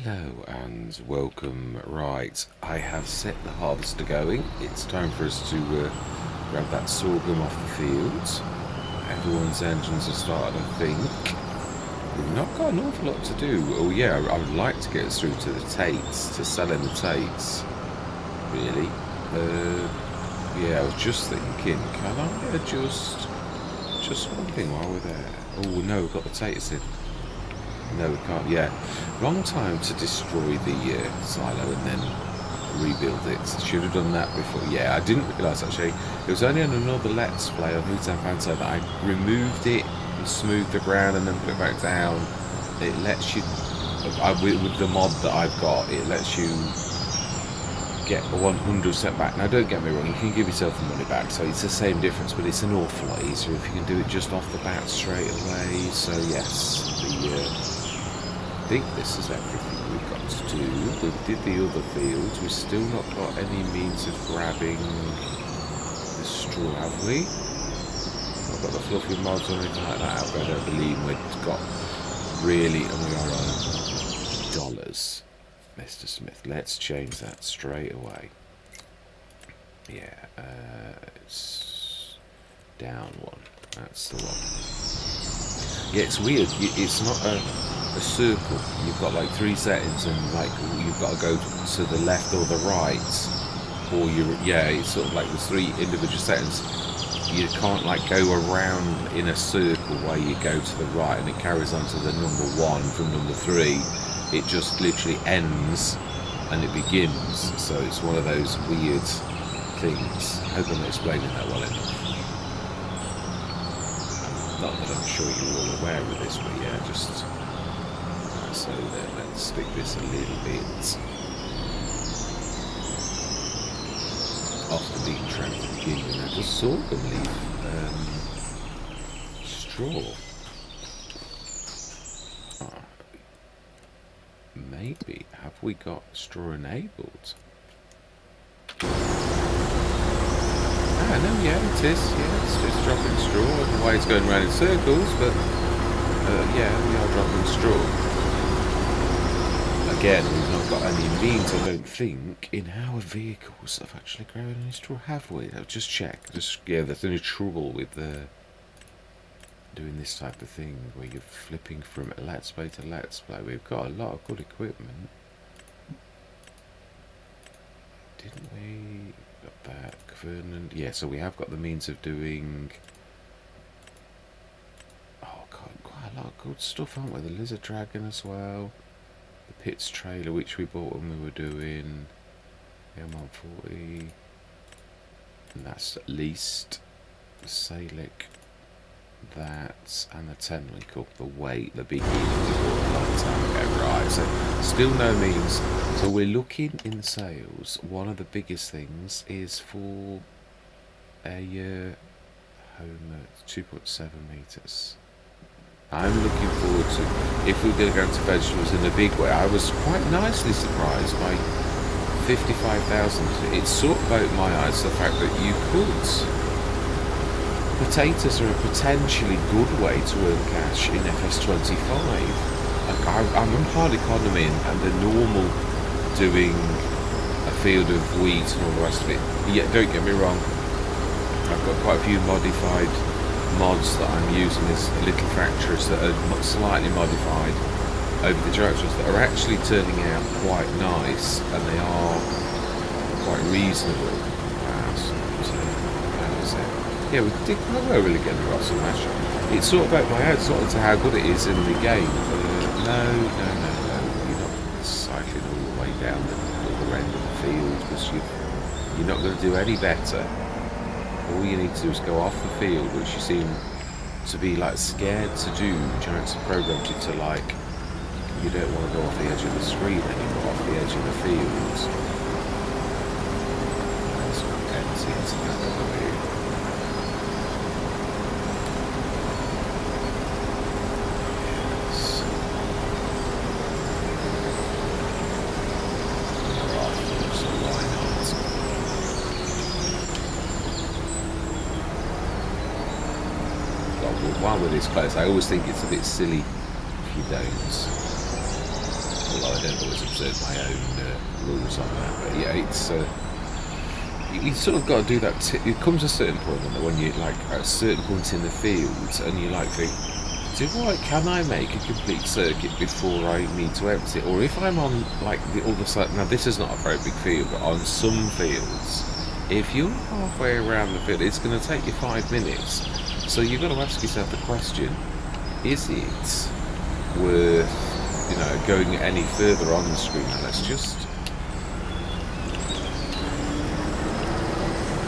Hello and welcome. Right, I have set the harvester going. It's time for us to grab that sorghum off the fields. Everyone's engines are started, I think. We've not got an awful lot to do. Oh yeah, I would like to get us through to the Tates, to selling the Tates. Really. Yeah, I was just thinking, can I adjust just one thing while we're there? Oh no, we've got the Tates in. No, we can't. Yeah, wrong time to destroy the silo and then rebuild it. Should have done that before. Yeah, I didn't realise actually. It was only on another Let's Play on Newtown Fanto that I removed it and smoothed the ground and then put it back down. It lets you, with the mod that I've got, it lets you get 100% back. Now don't get me wrong, you can give yourself the money back, so it's the same difference, but it's an awful lot easier if you can do it just off the bat straight away. So yes, I think this is everything we've got to do. We did the other fields. We've still not got any means of grabbing the straw, have we? Not got the fluffy mods or anything like that out there. I don't believe we've got really, and we are on dollars. Mr. Smith, let's change that straight away. Yeah, it's down one. That's the one. Yeah, it's weird. It's not a circle. You've got like 3 settings, and like you've got to go to the left or the right, or it's sort of like the 3 individual settings. You can't like go around in a circle where you go to the right and it carries on to the number 1 from number 3. It just literally ends and it begins. So it's one of those weird things. I hope I'm explaining that well enough. Not that I'm sure you're all aware of this, but yeah, just so then let's stick this a little bit off the beaten track to begin with. Now, does sorghum leaf straw? Oh, maybe. Have we got straw enabled? Ah, no, yeah, it is. Yeah, it's just dropping straw. I don't know why it's going around in circles, but yeah, we are dropping straw. Again, we've not got any means, I don't think, in our vehicles of actually grabbing any straw, have we? I'll just check. Yeah, there's any trouble with doing this type of thing where you're flipping from Let's Play to Let's Play. We've got a lot of good equipment. Didn't we? Got that. Vernon. Yeah, so we have got the means of doing... Oh, God, quite a lot of good stuff, haven't we? The Lizard Dragon as well. The Pits trailer, which we bought when we were doing the M140, and that's at least the Salic, that, and the 10 winkle, the weight, the big unit we bought a long time ago. Right, so still no means. So we're looking in sales. One of the biggest things is for a home 2.7 meters. I'm looking forward to, if we're going to go into vegetables in a big way. I was quite nicely surprised by 55,000. It sort of opened my eyes to the fact that you could. Potatoes are a potentially good way to earn cash in FS25. I'm on hard economy and the normal doing a field of wheat and all the rest of it. Yeah, don't get me wrong. I've got quite a few modified mods that I'm using as little tractors that are slightly modified over the tractors that are actually turning out quite nice, and they are quite reasonable. Yeah, we did quite well really getting the Russell match. It's sort of about my head, sort of to how good it is in the game. No, you're not cycling all the way down the other end of the field, because you're not going to do any better. All you need to do is go off the field, which you seem to be like scared to do. Giants have programmed you to like, you don't want to go off the edge of the screen anymore, off the edge of the field. That's empty, it's out of the way. While we're this close, I always think it's a bit silly if you don't although I don't always observe my own rules on that. But yeah, it's you sort of got to do that. It comes to a certain point when you like at a certain point in the fields, and you like think, can I make a complete circuit before I need to empty it? Or if I'm on like the other side, now this is not a very big field, but on some fields, if you're halfway around the field, it's going to take you 5 minutes. So you've got to ask yourself the question: is it worth, going any further on the screen? Now let's just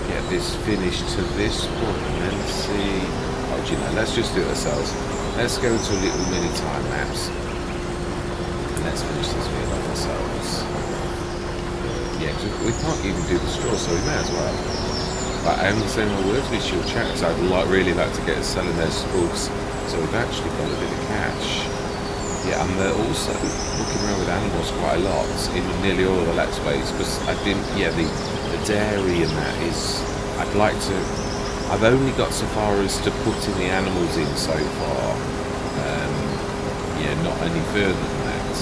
get this finished to this point and then see. Oh, let's just do it ourselves. Let's go into a little mini time lapse and let's finish this video off ourselves. Yeah, cause we can't even do the straw, so we may as well. But I am saying my words with your chat, so I'd really like to get us selling those books, so we've actually got a bit of cash. Yeah, I'm also looking around with animals quite a lot in nearly all of the Let's Plays, because I think, yeah, the dairy and that is, I've only got so far as to putting the animals in so far. Yeah, not any further than that.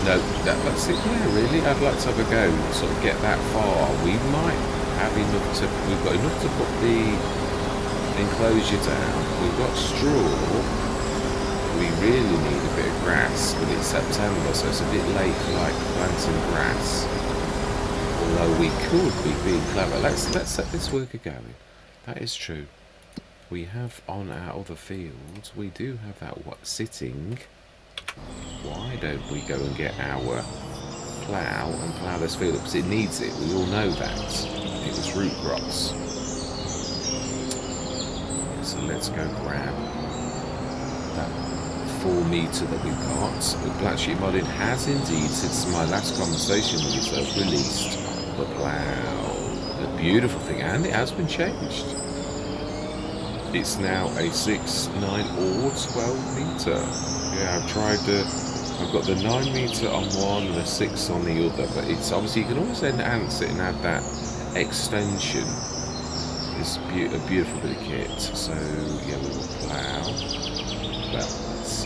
No, that's it. Yeah, really, I'd like to have a go, sort of get that far. We might have enough to. We've got enough to put the enclosure down. We've got straw. We really need a bit of grass, but it's September, so it's a bit late for like planting grass. Although we could be being clever. Let's set this worker going. That is true. We have on our other fields, we do have that sitting. Why don't we go and get our plough and plough this field up? Because it needs it. We all know that. It was root crops. So let's go grab that 4 metre that we've got. The Black Sheep Modded has indeed, since my last conversation with yourself, released the plough. A beautiful thing, and it has been changed. It's now a 6, 9 or 12 metre. Yeah, I've got the 9 metre on one and a 6 on the other, but it's obviously, you can always enhance it and add that extension. It's a beautiful bit of kit. So yeah, we will plough. Well,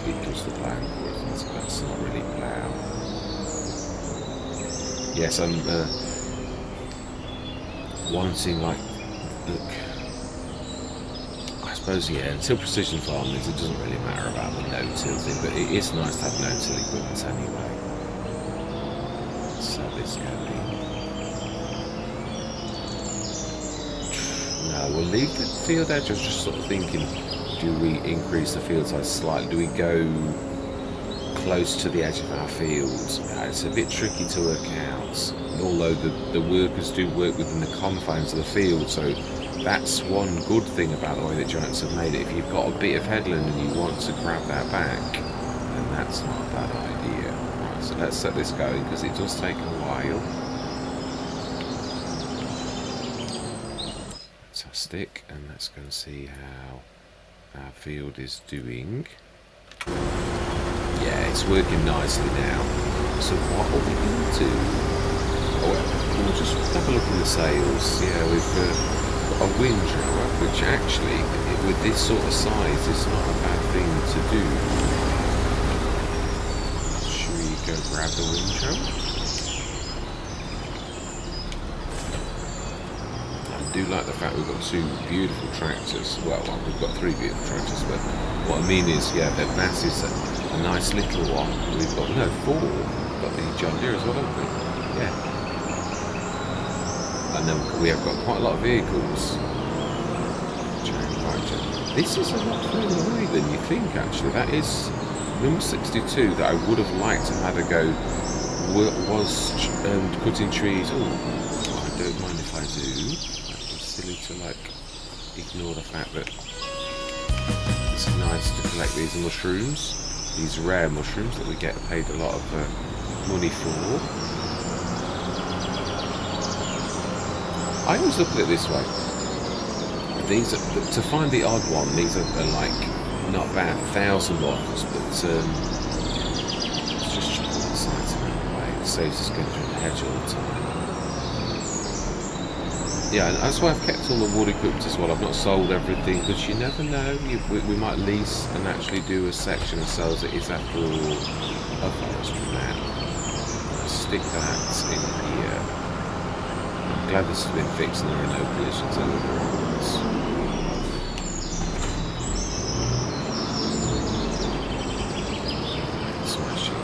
it does the plough for us, that's not really plough. Yes, I'm wanting, like, look, I suppose, yeah, until precision farming, it doesn't really matter about the no-till thing, but it is nice to have no-till equipment anyway. So this going. No, we'll leave the field edge. I was just sort of thinking, do we increase the field size slightly? Do we go close to the edge of our fields? It's a bit tricky to work out. Although the workers do work within the confines of the field, so that's one good thing about the way that giants have made it. If you've got a bit of headland and you want to grab that back, then that's not a bad idea. Right, so let's set this going, because it does take a while. Fantastic, and let's go and see how our field is doing. Yeah, it's working nicely now. So what are we going to do? Oh, we'll just have a look in the sails. Yeah, we've got a windrower, which actually, with this sort of size, is not a bad thing to do. Should we go grab the windrower? I do like the fact we've got 2 beautiful tractors. Well, we've got 3 beautiful tractors, but what I mean is, yeah, that is a nice little one. We've got, no, 4. We've got the John Deere as well, haven't we? Yeah. And then we have got quite a lot of vehicles. This is a lot further away than you think, actually. That is number 62 that I would have liked to have had a go. Was cutting trees. Oh, I don't mind if I do. That was silly to, like, ignore the fact that it's nice to collect these mushrooms. These rare mushrooms that we get paid a lot of money for. I always look at it this way. These are, to find the odd one, these are like not bad, 1,000 ones, but let's just put the sights out of the way. It saves us going through the hedge all the time. Yeah, and that's why I've kept all the wood equipped as well. I've not sold everything, because you never know. We might lease and actually do a section of cells that is after all a forestry man. Let's stick that in here. I'm glad this has been fixed and there are no collisions anymore. Smashing.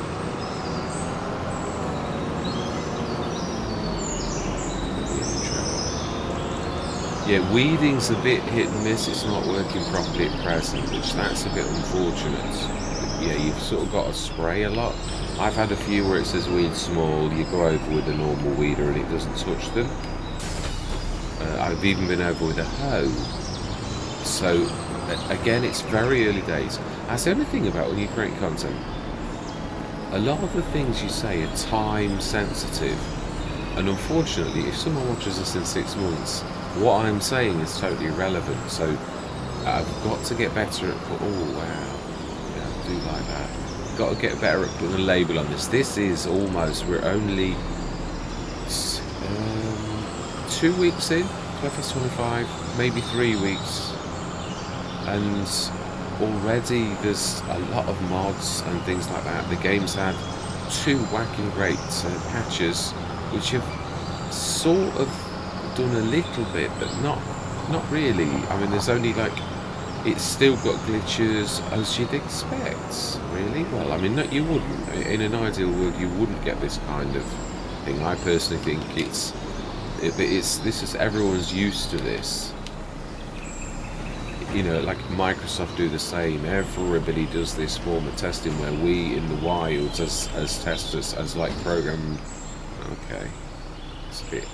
Yeah, weeding's a bit hit and miss. It's not working properly at present, which that's a bit unfortunate. Yeah, you've sort of got to spray a lot. I've had a few where it says weed small, you go over with a normal weeder and it doesn't touch them. I've even been over with a hoe. So, again, it's very early days. That's the only thing about when you create content. A lot of the things you say are time sensitive. And unfortunately, if someone watches us in 6 months, what I'm saying is totally irrelevant. So I've got to get better at... Oh, wow. Yeah, I do like that. Got to get better at putting a label on this. This is almost... We're only 2 weeks in to FS25, maybe 3 weeks. And already there's a lot of mods and things like that. The game's had 2 whacking great patches, which have sort of done a little bit, but not really. I mean, there's only like, it's still got glitches as you'd expect, really. Well, I mean, no, you wouldn't. In an ideal world, you wouldn't get this kind of thing. I personally think this is, everyone's used to this. You know, like Microsoft do the same. Everybody does this form of testing where we in the wilds as testers, as like program. Okay, it's a bit.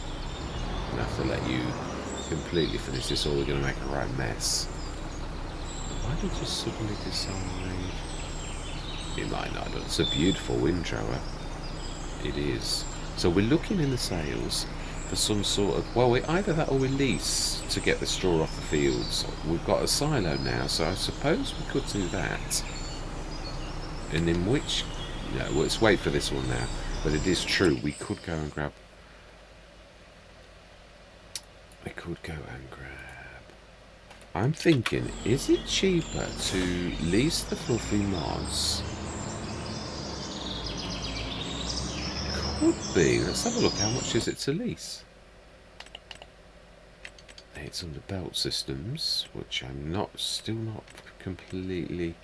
I'm gonna have to let you completely finish this, or we're gonna make a right mess. Why did you suddenly decide? It might not. It's a beautiful windrower. It is. So we're looking in the sales for some sort of, well, either that or we lease to get the straw off the fields. We've got a silo now, so I suppose we could do that. And in which, no, well, let's wait for this one now. But it is true, we could go and grab. I'm thinking, is it cheaper to lease the fluffy mods? Could be. Let's have a look. How much is it to lease? It's under belt systems, which I'm still not completely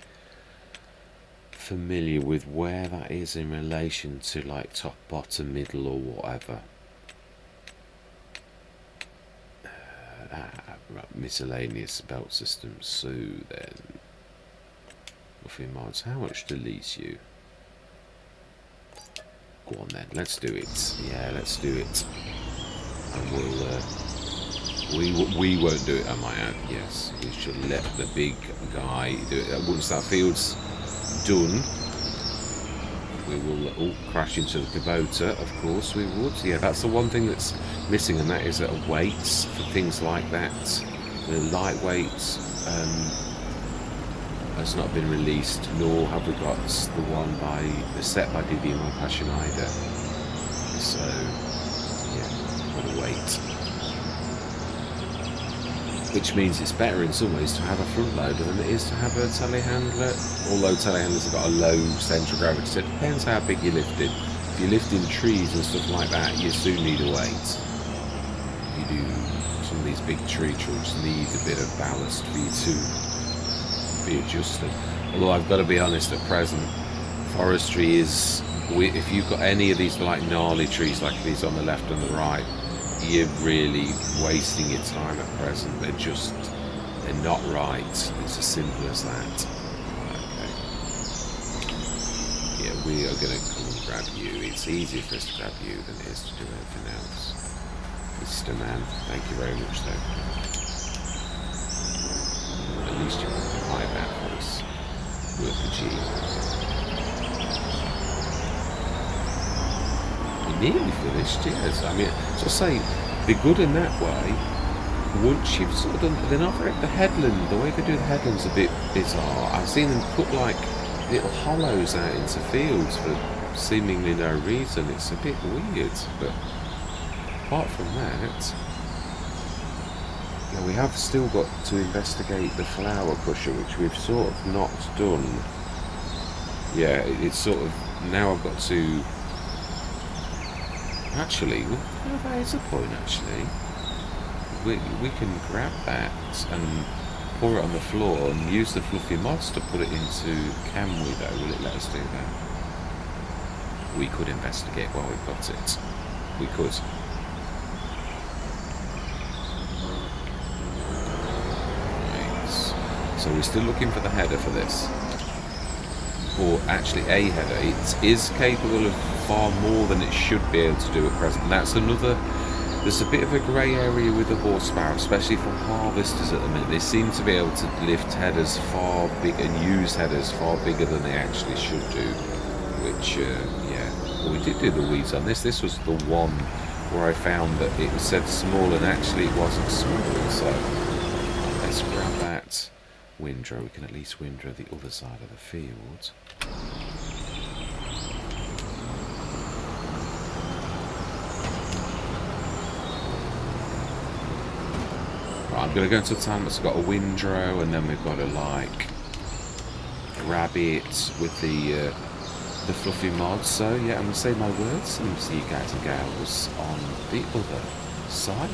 familiar with where that is in relation to like top, bottom, middle, or whatever. Right, miscellaneous belt systems. So then, fluffy mods. How much to lease you? Go on then, let's do it. Yeah, let's do it. And we won't do it, I might add. Yes, we should let the big guy do it. Once that field's done, we will all crash into the Kubota, of course we would. Yeah, that's the one thing that's missing, and that is that weights for things like that. The lightweight has not been released, nor have we got the one by the set by DB My Passion either. So yeah, what a wait. Which means it's better in some ways to have a front loader than it is to have a telehandler. Although telehandlers have got a low centre of gravity, so it depends how big you're lifting. If you're lifting trees and stuff like that, you soon need a weight. You do. Some of these big tree trunks need a bit of ballast for you to be adjusted. Although I've got to be honest, at present, forestry is, if you've got any of these like gnarly trees like these on the left and the right, you're really wasting your time at present. They're not right. It's as simple as that. Okay. Yeah, we are going to come and grab you. It's easier for us to grab you than it is to do anything else. Mr. Man, thank you very much though. At least you can buy that for us. Worth the G. Nearly finished, yes. I mean, so I say, they're good in that way. Once you've sort of done, they're not very, the headland, the way they do the headland's a bit bizarre. I've seen them put like little hollows out into fields for seemingly no reason. It's a bit weird, but apart from that, Yeah, we have still got to investigate the flower pusher, which we've sort of not done. Yeah, it's sort of... Now I've got to... Actually, well, that is a point, actually. We can grab that and pour it on the floor and use the fluffy moss to put it into... Can we, though? Will it let us do that? We could investigate while we've got it. We could. So we're still looking for the header for this. Or actually a header. It is capable of far more than it should be able to do at present. And that's another... There's a bit of a grey area with the horsepower, especially for harvesters at the minute. They seem to be able to lift headers far big and use headers far bigger than they actually should do. Which, yeah. Well, we did do the weeds on this. This was the one where I found that it said small and actually it wasn't small. So let's grab that. Windrow, we can at least windrow the other side of the field. Right, I'm going to go into a town that's got a windrow, and then we've got to like grab it with the fluffy mod. So yeah, I'm going to say my words and see you guys and gals on the other side.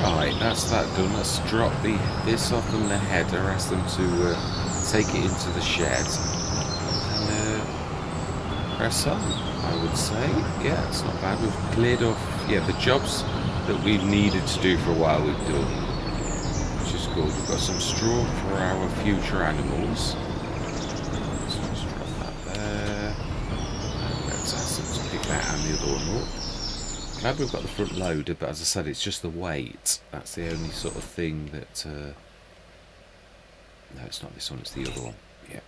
Right, that's that done. Let's drop this off on the header, ask them to take it into the shed, and press on, I would say. Yeah, it's not bad. We've cleared off, yeah, the jobs that we've needed to do for a while we've done, which is good. We've got some straw for our future animals. Let's just drop that there. And let's ask them to pick that and the other one up. Glad we've got the front loader, but as I said, it's just the weight. That's the only sort of thing that... no, it's not this one, it's the other one. Yeah.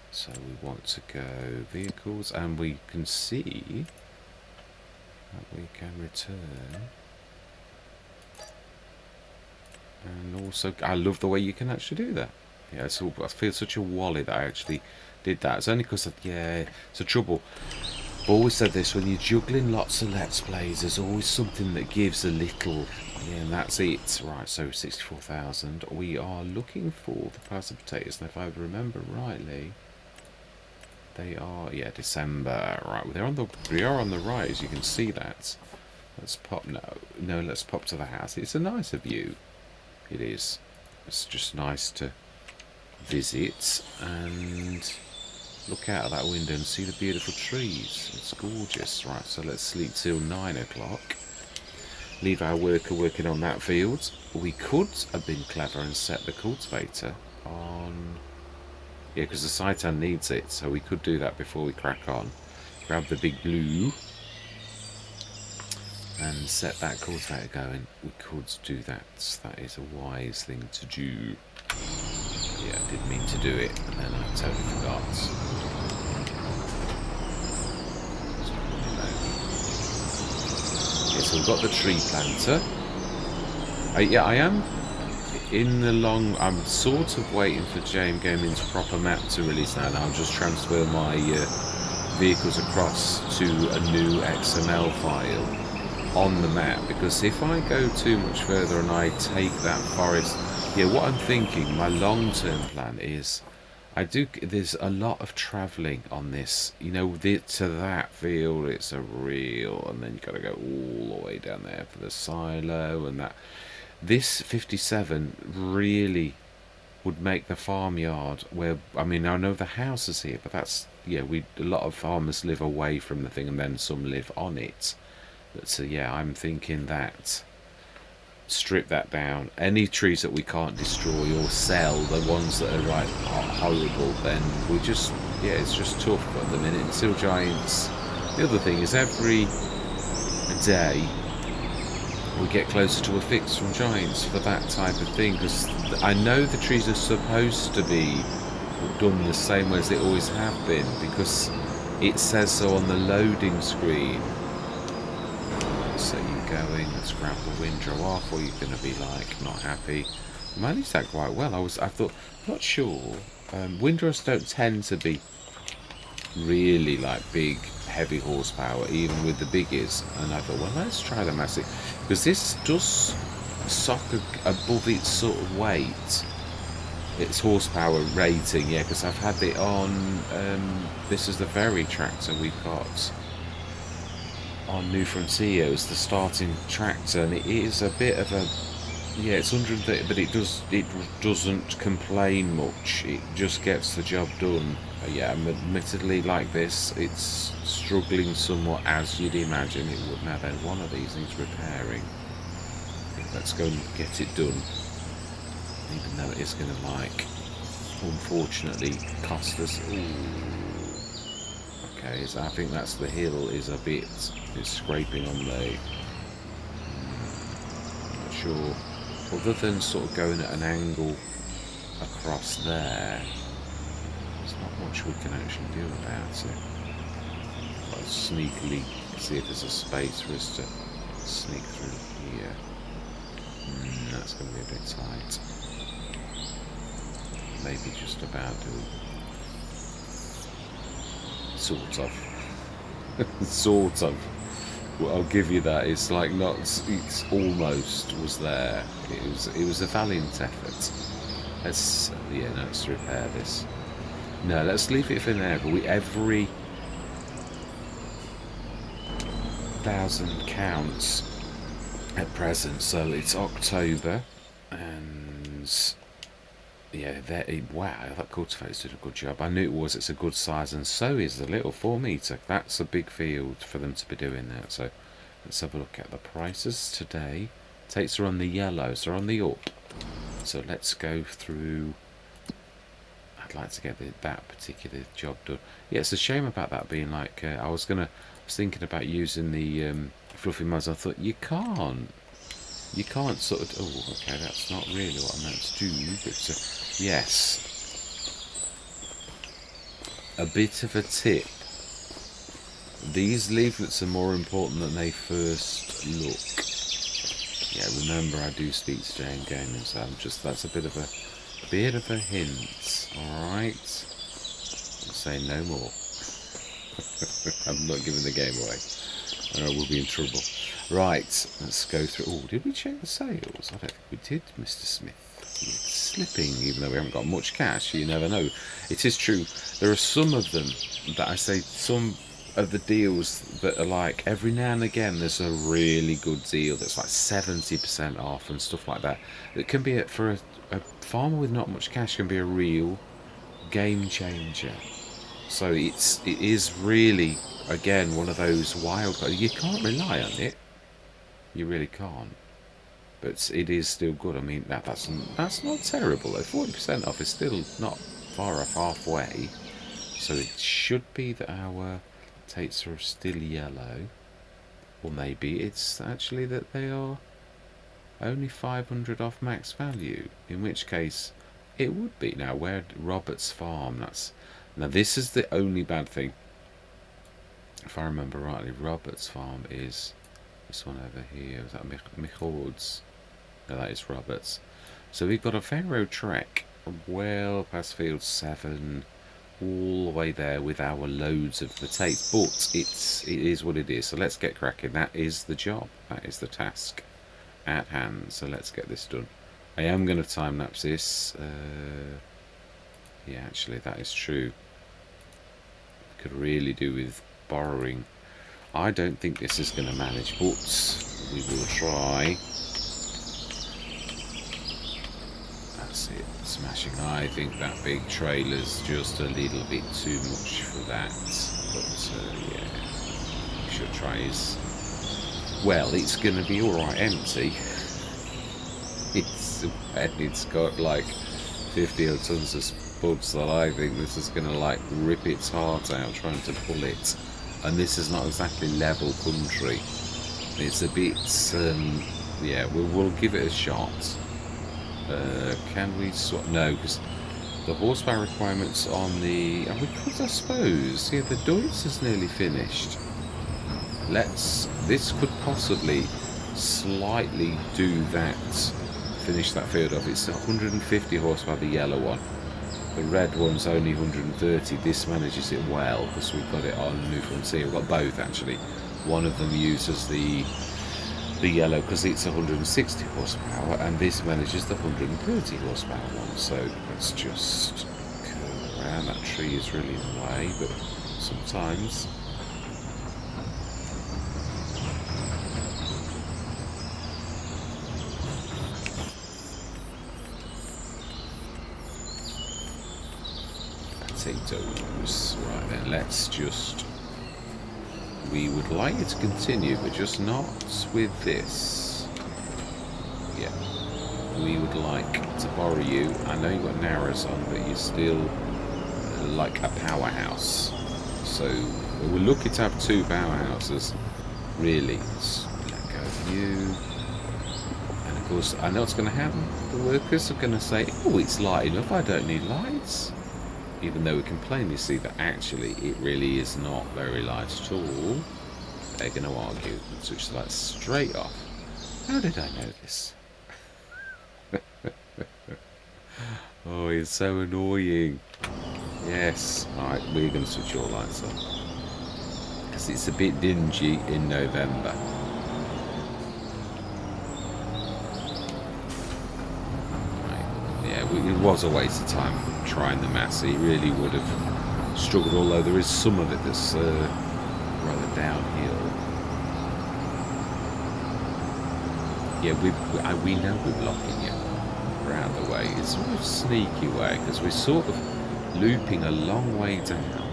So we want to go vehicles, and we can see that we can return. And also, I love the way you can actually do that. Yeah, so I feel such a wally that I actually did that. It's only because, yeah, it's a trouble. I've always said this, when you're juggling lots of Let's Plays, there's always something that gives a little, yeah, and that's it. Right, so 64,000. We are looking for the price of potatoes, and if I remember rightly, they are, yeah, December. Right, we are on the right, as you can see that. Let's pop, no, let's pop to the house. It's a nicer view. It is. It's just nice to visit and look out of that window and see the beautiful trees. It's gorgeous. Right, so let's sleep till 9 o'clock. Leave our worker working on that field. We could have been clever and set the cultivator on... Yeah, because the Seitan needs it, so we could do that before we crack on. Grab the big blue and set that cultivator going. We could do that. That is a wise thing to do. Yeah, I did mean to do it, and then I totally forgot. Okay, so we've got the tree planter. Yeah, I am in the long... I'm sort of waiting for JMGaming's proper map to release now. I'll just transfer my vehicles across to a new XML file on the map, because if I go too much further and I take that forest... Yeah, what I'm thinking, my long-term plan is I do. There's a lot of travelling on this. You know, to that field, it's a real, and then you got to go all the way down there for the silo and that. This 57 really would make the farmyard where, I mean, I know the house is here, but that's, yeah, we a lot of farmers live away from the thing, and then some live on it. But so yeah, I'm thinking that strip that down. Any trees that we can't destroy or sell, the ones that are like horrible, then we just, yeah, it's just tough at the minute until giants. The other thing is every day we get closer to a fix from giants for that type of thing, because I know the trees are supposed to be done the same way as they always have been, because it says so on the loading screen. So you going, let's grab the windrow off, or you're going to be like not happy. I managed that quite well. I thought, not sure. Windrows don't tend to be really like big, heavy horsepower, even with the biggies. And I thought, well, let's try the massive, because this does sock above its sort of weight, its horsepower rating. Yeah, because I've had it on. This is the very tractor we've got on New Frontiers, the starting tractor, and it is a bit of a, yeah, it's 130, but it doesn't complain much. It just gets the job done. Yeah, admittedly, like this, it's struggling somewhat, as you'd imagine it would. Now then, one of these needs repairing. Let's go and get it done, even though it is going to, like, unfortunately cost us. Ooh. Okay, so I think that's the hill is a bit, it's scraping on the, I'm not sure, other than sort of going at an angle across there, there's not much we can actually do about it. I'll sneakily see if there's a space for us to sneak through here. That's going to be a bit tight. Maybe just about do. Sort of. Sort of. Well, I'll give you that. It's like not. It's almost was there. It was a valiant effort. Let's let's repair this. No, let's leave it for now. But every 1,000 counts at present. So it's October, and yeah, wow, that cultivator's did a good job. I knew it was. It's a good size, and so is the little 4 metre. That's a big field for them to be doing that. So let's have a look at the prices today. Takes are on the yellow, so on the up. So let's go through. I'd like to get that particular job done. Yeah, it's a shame about that being like. I was thinking about using the fluffy muds. I thought you can't. You can't sort of. Oh, okay, that's not really what I meant to do. But yes, a bit of a tip. These leaflets are more important than they first look. Yeah, remember I do speak to JMGaming, so that's a bit of a hint. All right, I'll say no more. I'm not giving the game away, or we'll be in trouble. Right, let's go through. Oh, did we check the sales? I don't think we did, Mr. Smith. It's slipping, even though we haven't got much cash. You never know. It is true. There are some of them that I say, some of the deals that are like, every now and again there's a really good deal that's like 70% off and stuff like that. It can be, for a farmer with not much cash, can be a real game changer. So it is really, again, one of those wild cards. You can't rely on it. You really can't. But it is still good. I mean, that's not terrible. 40% off is still not far off halfway. So it should be that our Tates are still yellow. Or maybe it's actually that they are only 500 off max value. In which case, it would be. Now, where Robert's Farm, now this is the only bad thing. If I remember rightly, Robert's Farm is this one over here. Is that Michaud's? No, that is Robert's. So we've got a Pharaoh trek well past field 7, all the way there with our loads of potatoes. But it is what it is. So let's get cracking. That is the job. That is the task at hand. So let's get this done. I am going to time lapse this. Yeah, actually, that is true. Could really do with borrowing. I don't think this is going to manage, but we will try. That's it, smashing. I think that big trailer's just a little bit too much for that. But yeah, we should try his. Well, it's going to be alright empty. It's got like 50 odd tons of spuds that I think this is going to like rip its heart out trying to pull it. And this is not exactly level country. It's a bit, yeah, we'll give it a shot. Can we swap? No, because the horsepower requirements on the... And we could, I suppose, yeah, the Deutz is nearly finished. This could possibly slightly do that, finish that field off. It's 150 horsepower, the yellow one. The red one's only 130. This manages it well because we've got it on New Frontier. We've got both actually. One of them uses the yellow because it's 160 horsepower, and this manages the 130 horsepower one. So let's just curl around. That tree is really in the way, but sometimes. Potatoes. Right then, let's just... We would like it to continue, but just not with this. Yeah. We would like to borrow you. I know you've got narrows on, but you're still like a powerhouse. So we're looking to have 2 powerhouses, really. Let's let go of you. And of course, I know what's going to happen. The workers are going to say, oh, it's light enough, I don't need lights. Even though we can plainly see that actually it really is not very light at all. They're going to argue and switch the lights straight off. How did I know this? Oh, it's so annoying. Yes. Alright, we're going to switch your lights on. Because it's a bit dingy in November. It was a waste of time trying the Massey. It really would have struggled, although there is some of it that's rather downhill. Yeah, we know we're blocking you around the way. It's sort of a sneaky way because we're sort of looping a long way down.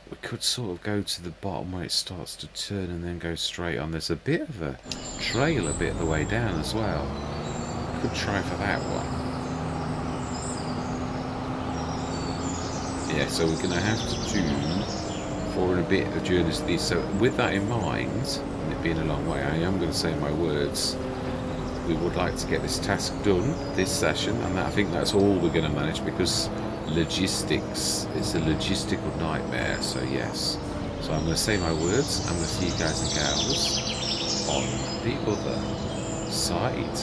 We could sort of go to the bottom where it starts to turn and then go straight on. There's a bit of a trail a bit of the way down as well. Could try for that one. Yeah, so we're going to have to do for a bit of journeys to these. So with that in mind, and it being a long way, I am going to say my words. We would like to get this task done this session, and I think that's all we're going to manage because logistics, it's a logistical nightmare. So yes, so I'm going to say my words. I'm going to see you guys and gals on the other side.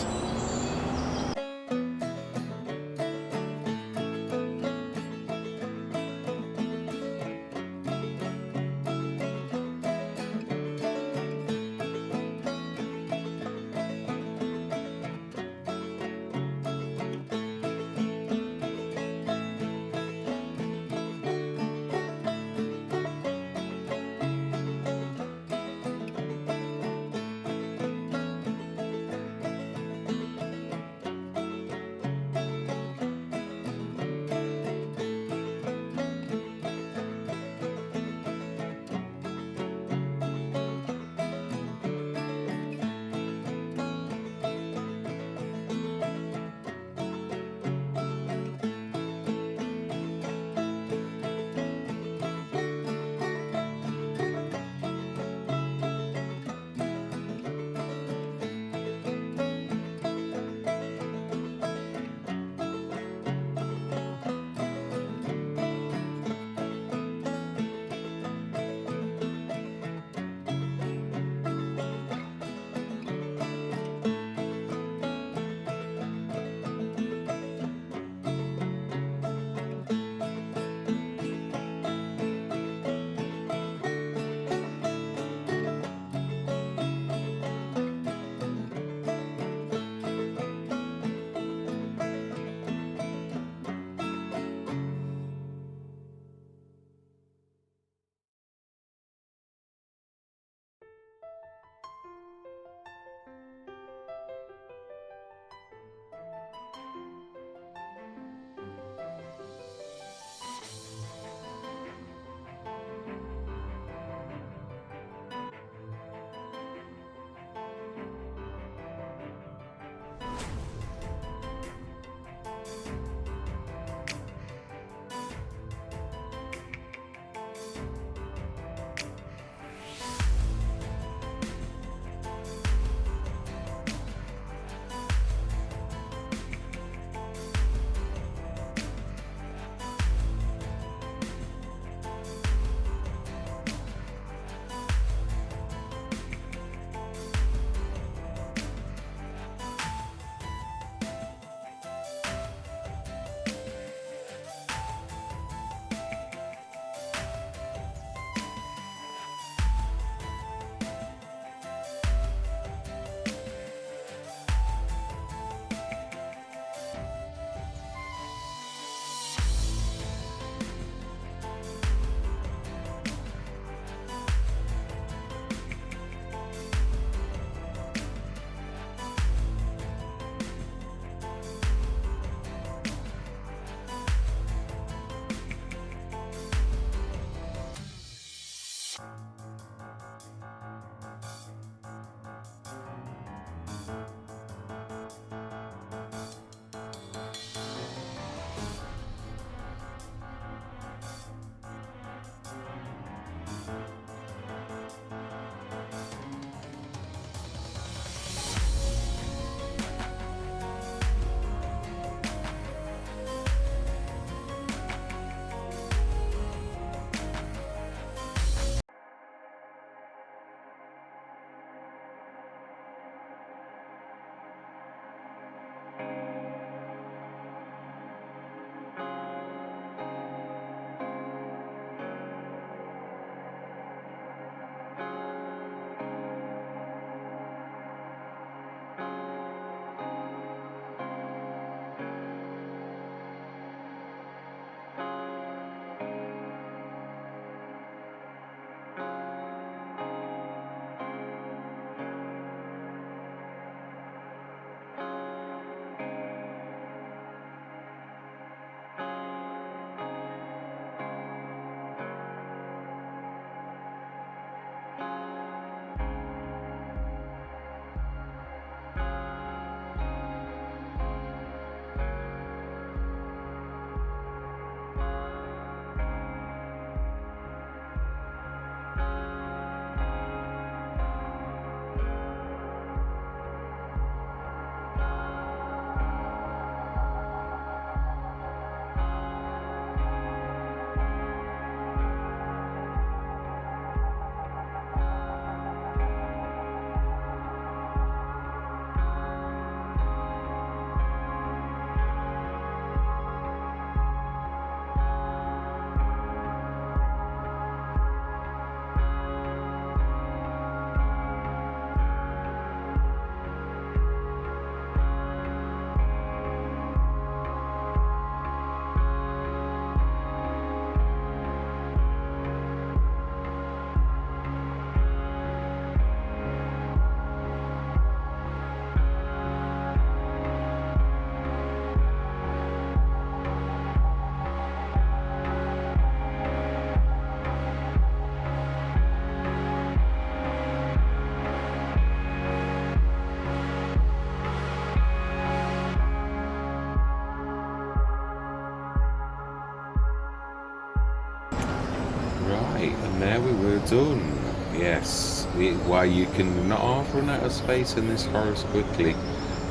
and there we were done. Yes, why you can not run out of space in this forest quickly.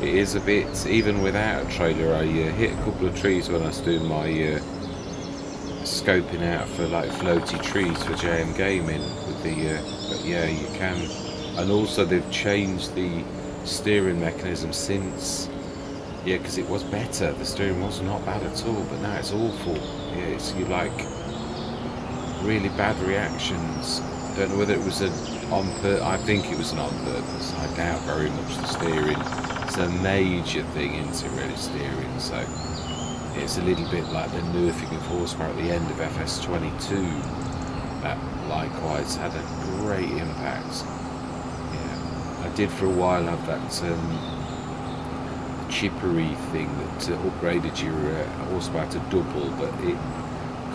It is a bit, even without a trailer. I hit a couple of trees when I was doing my scoping out for like floaty trees for JMGaming with the, but yeah, you can. And also they've changed the steering mechanism since, yeah, because it was better. The steering was not bad at all, but now it's awful. Yeah, it's you like really bad reactions. Don't know whether it was I think it was an on purpose. I doubt very much the steering. It's a major thing into really steering, so it's a little bit like the nerfing of horsepower at the end of FS25. That likewise had a great impact. Yeah, I did for a while have that chippery thing that upgraded your horsepower to double, but it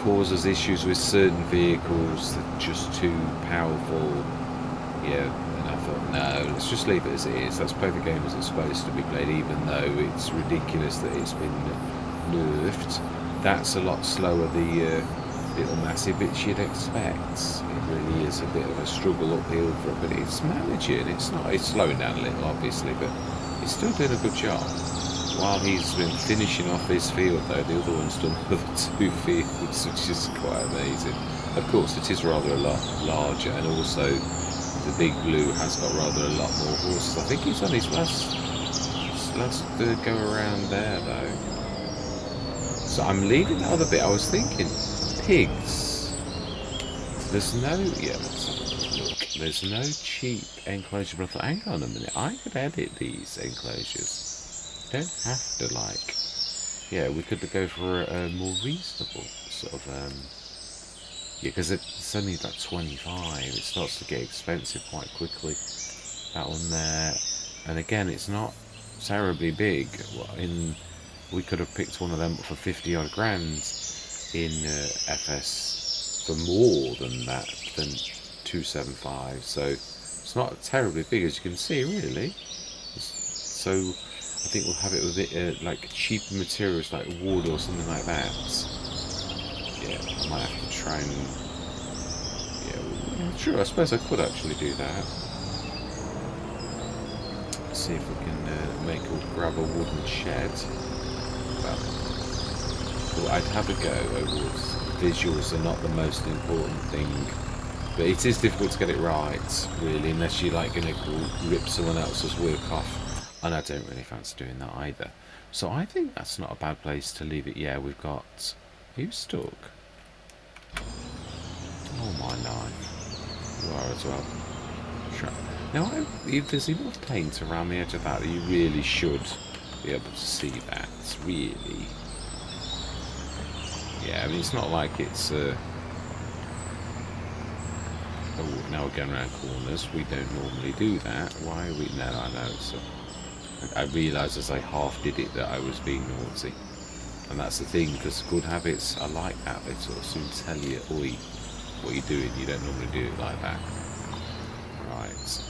causes issues with certain vehicles that are just too powerful. Yeah, and I thought, no, let's just leave it as it is. Let's play the game as it's supposed to be played, even though it's ridiculous that it's been nerfed. That's a lot slower, the little massive bits you'd expect. It really is a bit of a struggle uphill for it, but it's managing. It's slowing down a little, obviously, but it's still doing a good job. While he's been finishing off this field, though, the other one's done the other 2 fields, which is quite amazing. Of course, it is rather a lot larger, and also the Big Blue has got rather a lot more horses. I think he's on his last go around there, though. So I'm leaving that other bit. I was thinking, pigs. There's no, yeah, let's have a look. There's no cheap enclosure, but I thought, hang on a minute, I could edit these enclosures. Don't have to, like, yeah, we could go for a more reasonable sort of, yeah, because it's only like 25. It starts to get expensive quite quickly. That one there, and again, it's not terribly big. We could have picked one of them for 50 odd grand in FS for more than that, than 275. So it's not terribly big, as you can see, really. So I think we'll have it with it like cheaper materials like wood or something like that. Yeah, I might have to try and, yeah, true, I suppose I could actually do that. Let's see if we can grab a wooden shed. Well, I'd have a go over visuals are not the most important thing, but it is difficult to get it right, really, unless you're like going to rip someone else's work off, and I don't really fancy doing that either. So I think that's not a bad place to leave it. Yeah, we've got... Who's stuck? Oh my knife. You are as well. Now, if there's enough paint around the edge of that, you really should be able to see that, really. Yeah, I mean, it's not like it's... Oh, now we're going around corners. We don't normally do that. Why are we... No, I know. So I realised as I half did it that I was being naughty. And that's the thing, because good habits are like that. They sort of soon tell you, oi, what you're doing. You don't normally do it like that. Right.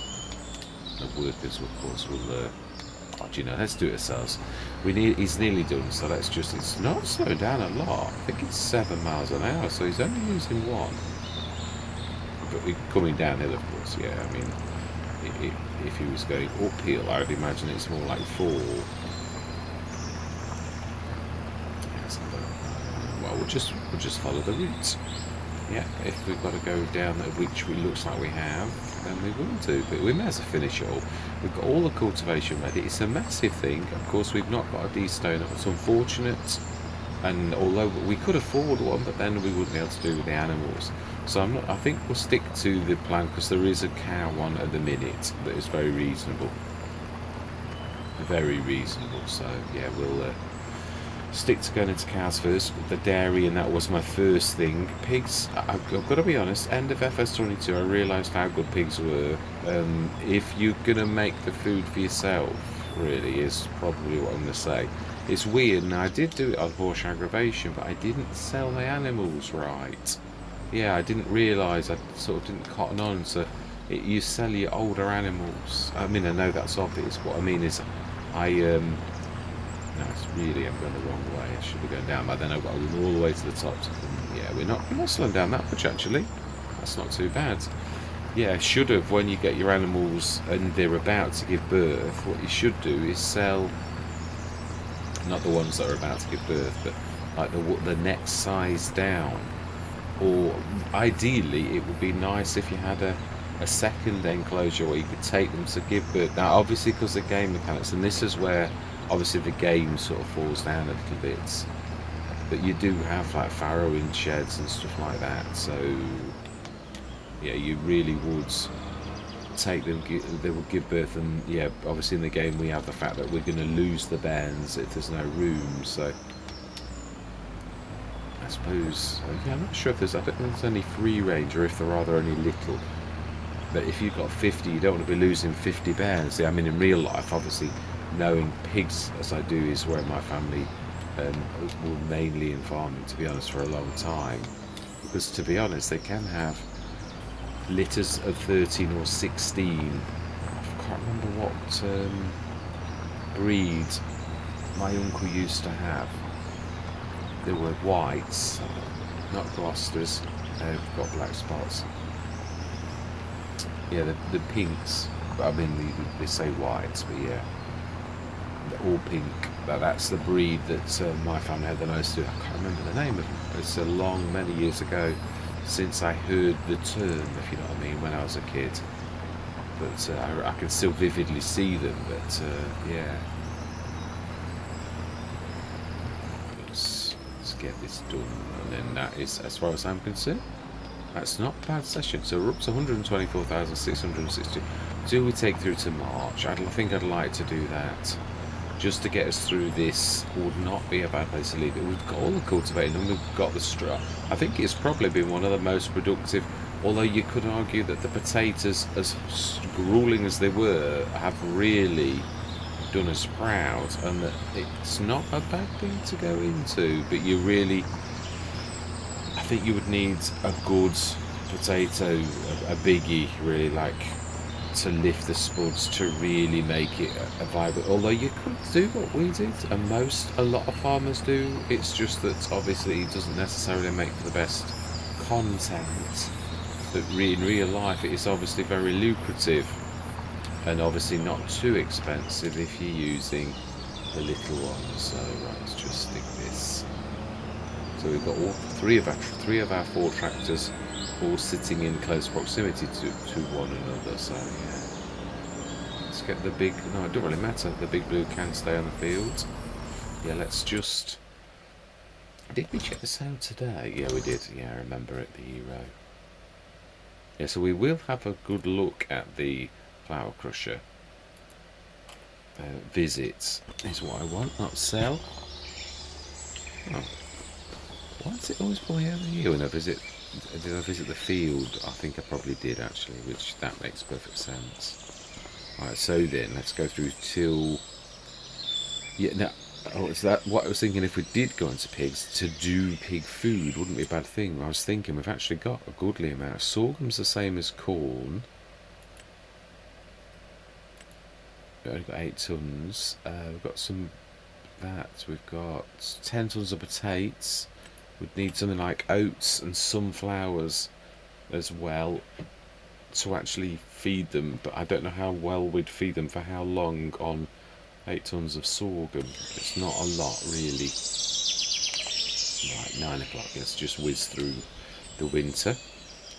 The workers, of course, will... Oh, do you know, let's do it ourselves. He's nearly done, so let's just... It's not slowed down a lot. I think it's 7 miles an hour, so he's only using 1. But we're coming downhill, of course, yeah. I mean, if he was going uphill, I would imagine it's more like 4. Well, we'll just follow the route. Yeah, if we've got to go down which looks like we have, then we will do. But we may as well finish it all. We've got all the cultivation ready. It's a massive thing. Of course, we've not got a D-stone. It's unfortunate. And although we could afford one, but then we wouldn't be able to do with the animals. So I think we'll stick to the plan, because there is a cow one at the minute that is very reasonable. Very reasonable. So yeah, we'll stick to going into cows first. The dairy, and that was my first thing. Pigs, I've got to be honest, end of FS22 I realised how good pigs were. If you're going to make the food for yourself, really, is probably what I'm going to say. It's weird, and I did do it on horse aggravation, but I didn't sell the animals right. Yeah, I didn't realise, I sort of didn't cotton on, so you sell your older animals. I mean, I know that's obvious. What I mean is, no, it's really, I'm going the wrong way. I should be going down by then. I've got to go all the way to the top. Yeah, we're not slowing down that much, actually. That's not too bad. Yeah, should have, when you get your animals and they're about to give birth, what you should do is sell, not the ones that are about to give birth, but like the next size down. Or ideally, it would be nice if you had a second enclosure where you could take them to give birth. Now, obviously, because of game mechanics, and this is where obviously the game sort of falls down a little bit. But you do have like farrowing sheds and stuff like that, so yeah, you really would take them. They will give birth, and yeah, obviously in the game we have the fact that we're going to lose the bairns if there's no room. So I suppose, yeah, I'm not sure if there's. I don't think there's any free range, or if there are, they're only little. But if you've got 50, you don't want to be losing 50 bairns. I mean, in real life, obviously, knowing pigs as I do is where my family were mainly in farming, to be honest, for a long time. Because to be honest, they can have litters of 13 or 16. I can't remember what breed my uncle used to have. They were whites, not Gloucesters. They've got black spots. Yeah, the pinks. I mean, they say whites, but yeah, they're all pink. That's the breed that my family had the most of. I can't remember the name of them. It's a long, many years ago since I heard the term, if you know what I mean, when I was a kid. But I can still vividly see them. But yeah, let's get this done, and then that is, as far as I'm concerned, that's not a bad session. So we're up to 124,660. Do we take through to March? I think I'd like to do that. Just to get us through this would not be a bad place to leave it. We've got all the cultivating and we've got the straw. I think it's probably been one of the most productive, although you could argue that the potatoes, as grueling as they were, have really done us proud, and that it's not a bad thing to go into, but you really, I think you would need a good potato, a biggie, really, like, to lift the spuds to really make it a viable. Although you could do what we did, and a lot of farmers do. It's just that obviously it doesn't necessarily make for the best content. But in real life, it is obviously very lucrative, and obviously not too expensive if you're using the little ones. So right, let's just stick this. So we've got all three of our 4 tractors all sitting in close proximity to one another, so yeah. Let's get the big, no, it doesn't really matter, the big blue can stay on the field. Yeah, let's just, did we check the sale today? Yeah, we did, yeah, I remember it, the Euro. Yeah, so we will have a good look at the flower crusher. Visits is what I want, not sell. Oh. Why does it always boil over here when I visit? Did I visit the field? I think I probably did actually, which that makes perfect sense. Alright, so then let's go through till, yeah, now, is that what I was thinking? If we did go into pigs, to do pig food wouldn't be a bad thing. I was thinking we've actually got a goodly amount. Sorghum's the same as corn. We've only got 8 tons. We've got some that. We've got 10 tons of potatoes. We'd need something like oats and sunflowers as well to actually feed them, but I don't know how well we'd feed them for how long on 8 tons of sorghum. It's not a lot really. Right, 9 o'clock, let's just whiz through the winter.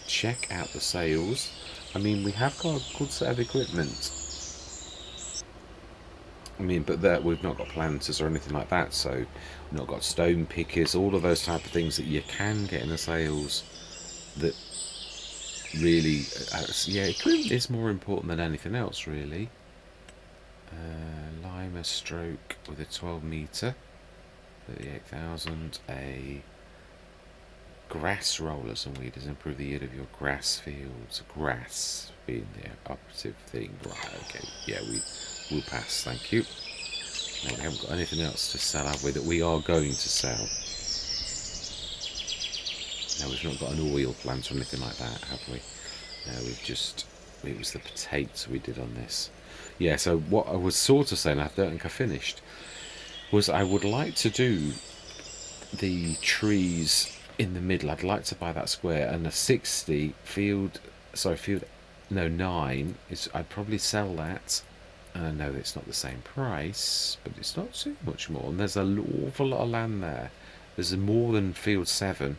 Check out the sales. I mean, we have got a good set of equipment. I mean, but that we've not got planters or anything like that, so we've not got stone pickers, all of those type of things that you can get in the sales that really, yeah, equipment is more important than anything else, really. Lima stroke with a 12 metre, 38,000, a grass rollers and weeders, improve the yield of your grass fields, grass being the operative thing, right, okay, yeah, we'll pass, thank you. No, we haven't got anything else to sell, have we, that we are going to sell? No, we've not got an oil plant or anything like that, have we? No, we've just, it was the potatoes we did on this. Yeah, so what I was sort of saying, I don't think I finished, was I would like to do the trees in the middle. I'd like to buy that square, and a 60 field, sorry, field, no, 9 is. I'd probably sell that. And I know it's not the same price, but it's not too much more. And there's an awful lot of land there. There's more than field 7.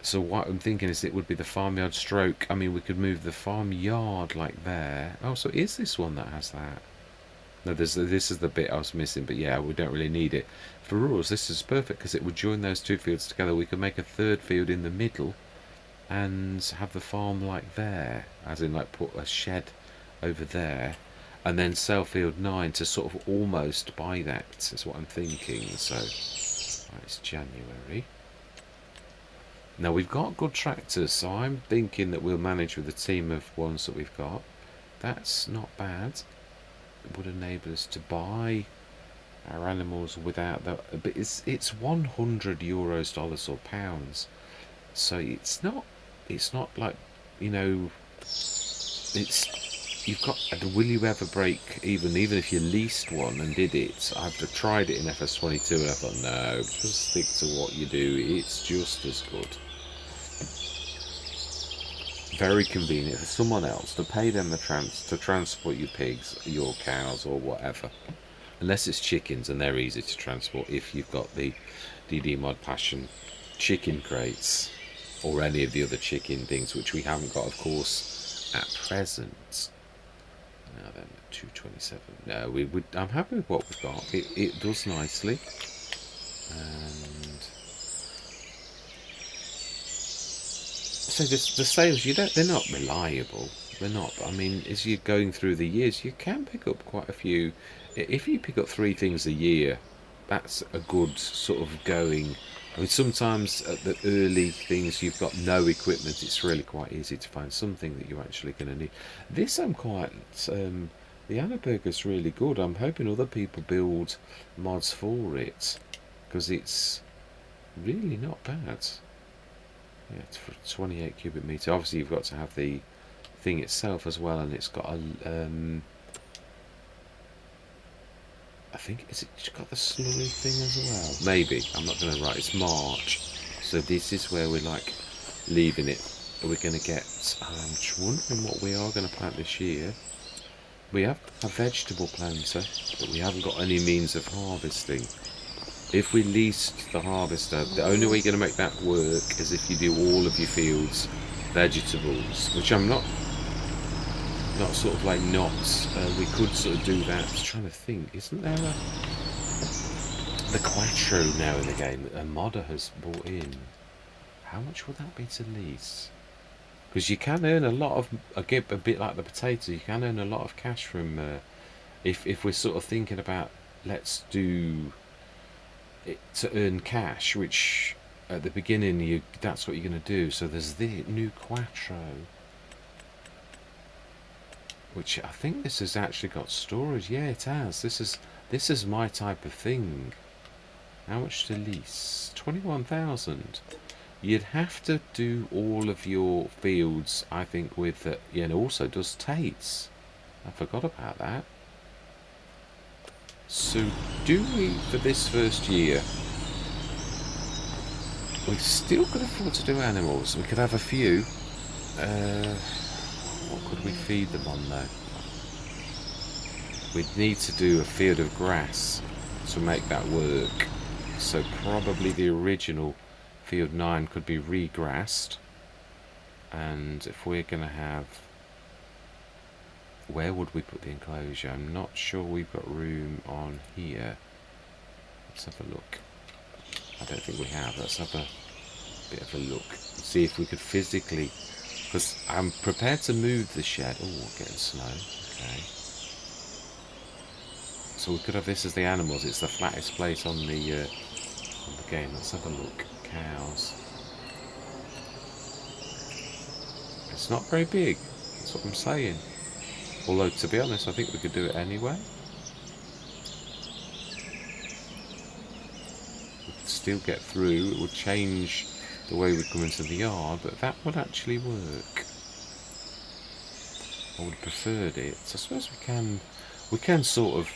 So what I'm thinking is it would be the farmyard stroke. I mean, we could move the farmyard like there. Oh, so is this one that has that? No, this is the bit I was missing, but yeah, we don't really need it. For us, this is perfect because it would join those two fields together. We could make a third field in the middle and have the farm like there, as in like put a shed over there, and then sell field 9 to sort of almost buy that, is what I'm thinking. So, right, it's January. Now, we've got good tractors, so I'm thinking that we'll manage with the team of ones that we've got. That's not bad. It would enable us to buy our animals without the... But it's €100, dollars or pounds. So it's not like, you know, it's... You've got... Will you ever break even if you leased one and did it? I've tried it in FS25 and I thought, no, just stick to what you do. It's just as good. Very convenient for someone else to pay them to transport your pigs, your cows, or whatever. Unless it's chickens, and they're easy to transport if you've got the DD Mod Passion chicken crates, or any of the other chicken things, which we haven't got, of course, at present. Now then, 227. No, I'm happy with what we've got. It does nicely. And so the sales, they're not reliable. They're not. I mean, as you're going through the years, you can pick up quite a few. If you pick up 3 things a year, that's a good sort of going. I mean, sometimes at the early things you've got no equipment, it's really quite easy to find something that you're actually going to need. This I'm quite... the Annaburger's really good. I'm hoping other people build mods for it, because it's really not bad. Yeah, it's for 28 cubic meter. Obviously, you've got to have the thing itself as well, and it's got a... I think it's got the slurry thing as well. Maybe. I'm not going to write. It's March. So this is where we're like leaving it. Are we going to get... I'm wondering what we are going to plant this year. We have a vegetable planter, but we haven't got any means of harvesting. If we leased the harvester, the only way you're going to make that work is if you do all of your fields vegetables, which I'm not sort of like not. We could sort of do that. I was trying to think. Isn't there the Quattro now in the game that a modder has brought in? How much would that be to lease? Because you can earn a lot of, again, a bit like the potato, you can earn a lot of cash from, if we're sort of thinking about, let's do it to earn cash, which at the beginning that's what you're going to do. So there's the new Quattro, which I think this has actually got storage. Yeah, it has. This is my type of thing. How much to lease? 21,000. You'd have to do all of your fields, I think, with yeah, and also does Tate's. I forgot about that. So do we, for this first year, we still could afford to do animals. We could have a few. What could we feed them on though? We'd need to do a field of grass to make that work. So probably the original field 9 could be regrassed. And if we're going to have... Where would we put the enclosure? I'm not sure we've got room on here. Let's have a look. I don't think we have. Let's have a bit of a look. See if we could physically... Because I'm prepared to move the shed. Oh, we're getting snow. Okay. So we could have this as the animals. It's the flattest place on the game. Let's have a look. Cows. It's not very big. That's what I'm saying. Although, to be honest, I think we could do it anyway. We could still get through. It would change the way we come into the yard, but that would actually work. I would have preferred it. So I suppose we can sort of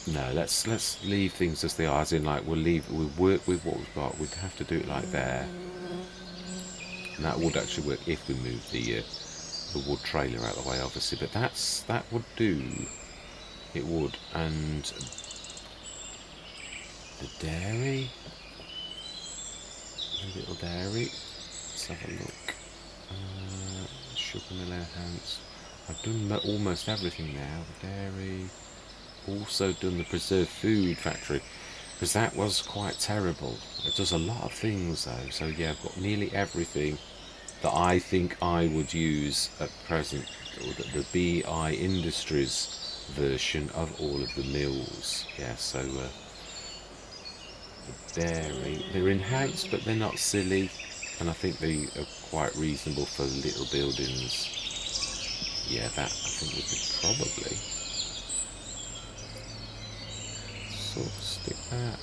No, let's leave things as they are. As in, like we'll work with what we've got. We'd have to do it like there, and that would actually work if we move the wood trailer out of the way, obviously. But that would do. It would, and the dairy, the little dairy. Let's have a look. Sugar mill enhance. I've done almost everything now. The dairy. Also done the preserved food factory, because that was quite terrible. It does a lot of things though. So yeah, I've got nearly everything that I think I would use at present. The BI Industries version of all of the mills. Yeah, so the dairy, they're enhanced but they're not silly, and I think they are quite reasonable for little buildings. Yeah, that I think we could probably sort of stick that.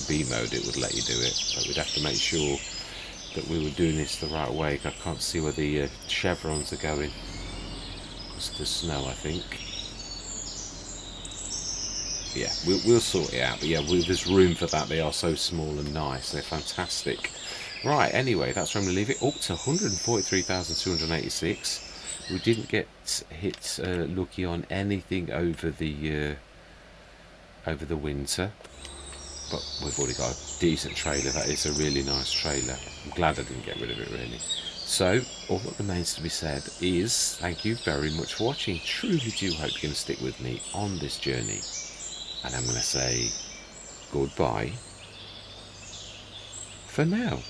B mode it would let you do it, but we'd have to make sure that we were doing this the right way. I can't see where the chevrons are going because of the snow, I think. Yeah, we'll sort it out, but yeah, there's room for that. They are so small and nice, they're fantastic. Right, anyway, that's where I'm going to leave it. Up to 143,286. We didn't get hit lucky on anything over the winter, but we've already got a decent trailer. That is a really nice trailer. I'm glad I didn't get rid of it, really. So all that remains to be said is thank you very much for watching. Truly do hope you're going to stick with me on this journey, and I'm going to say goodbye for now.